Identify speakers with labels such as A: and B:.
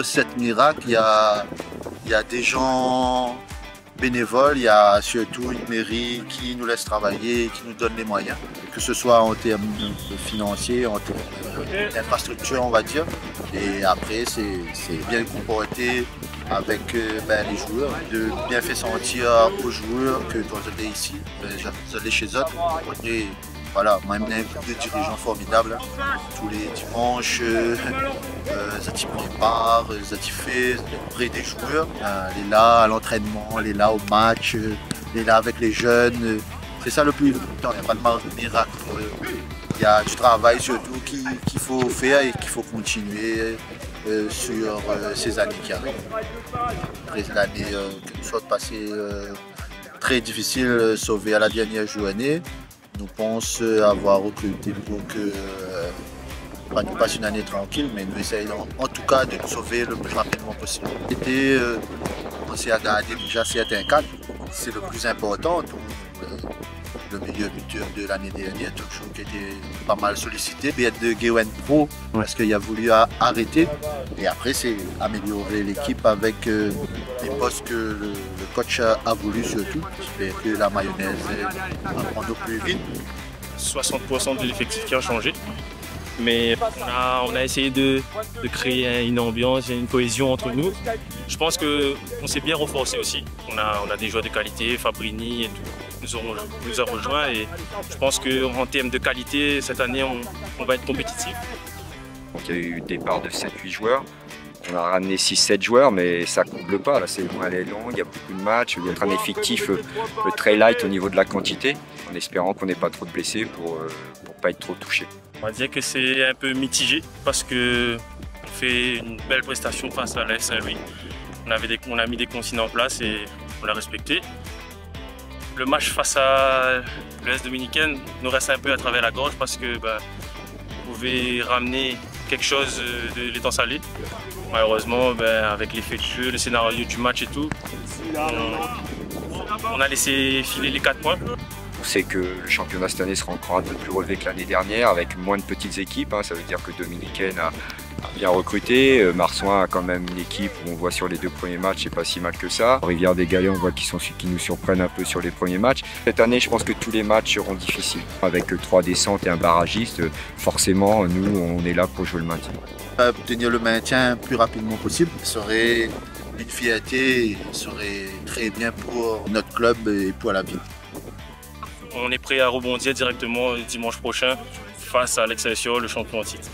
A: recette miracle, il y a des gens bénévoles, il y a surtout une mairie qui nous laisse travailler, qui nous donne les moyens, que ce soit en termes financiers, en termes d'infrastructure, on va dire. Et après, c'est bien comporté avec les joueurs, de bien faire sentir aux joueurs que quand vous allez ici, vous allez chez eux. Et voilà, moi, j'ai un groupe de dirigeants formidables. Tous les dimanches, Zati prépare, Zati fait auprès des joueurs. Elle est là à l'entraînement, elle est là au match, elle est là avec les jeunes. C'est ça le plus important, il n'y a pas de miracle. Il y a du travail surtout qu'il faut faire et qu'il faut continuer sur ces années qui arrivent. Après l'année que nous sommes passée très difficile, sauvée à la dernière journée, nous pensons avoir recruté pour que nous passe une année tranquille, mais nous essayons en tout cas de nous sauver le plus rapidement possible. On s'est regardé déjà certains cadres, c'est le plus important. Le meilleur buteur de l'année dernière, toujours qui était pas mal sollicité. Puis être de Gewen Pro, parce qu'il a voulu arrêter. Et après, c'est améliorer l'équipe avec les postes que le coach a voulu surtout. J'espère que la mayonnaise apprend au plus vite.
B: 60% de l'effectif qui a changé. Mais on a essayé de créer une ambiance et une cohésion entre nous. Je pense qu'on s'est bien renforcé aussi. On a des joueurs de qualité, Fabrini et tout, nous a rejoints. Et je pense qu'en termes de qualité, cette année, on va être compétitif.
C: Donc, il y a eu le départ de 7-8 joueurs. On a ramené 6-7 joueurs, mais ça ne comble pas. La saison elle est longue, il y a beaucoup de matchs. Il y a un effectif très light au niveau de la quantité, en espérant qu'on n'ait pas trop de blessés pour ne pas être trop touché.
B: On va dire que c'est un peu mitigé parce qu'on fait une belle prestation face à l'AS Saint-Louis. On a mis des consignes en place et on l'a respecté. Le match face à l'AS Dominicaine nous reste un peu à travers la gorge parce que vous pouvez ramener quelque chose de l'étang salé. Malheureusement, avec l'effet de jeu, le scénario du match et tout, on a laissé filer les 4 points.
C: On sait que le championnat cette année sera encore un peu plus relevé que l'année dernière, avec moins de petites équipes. Ça veut dire que Dominicaine a bien recruté. Marsouin a quand même une équipe où on voit sur les 2 premiers matchs, c'est pas si mal que ça. Rivière des Galets, on voit qu'ils nous surprennent un peu sur les premiers matchs. Cette année, je pense que tous les matchs seront difficiles. Avec 3 descentes et un barragiste, forcément, nous, on est là pour jouer le maintien.
A: Obtenir le maintien le plus rapidement possible serait une fierté, serait très bien pour notre club et pour la ville.
B: On est prêt à rebondir directement dimanche prochain face à l'Excelsior, le champion en titre.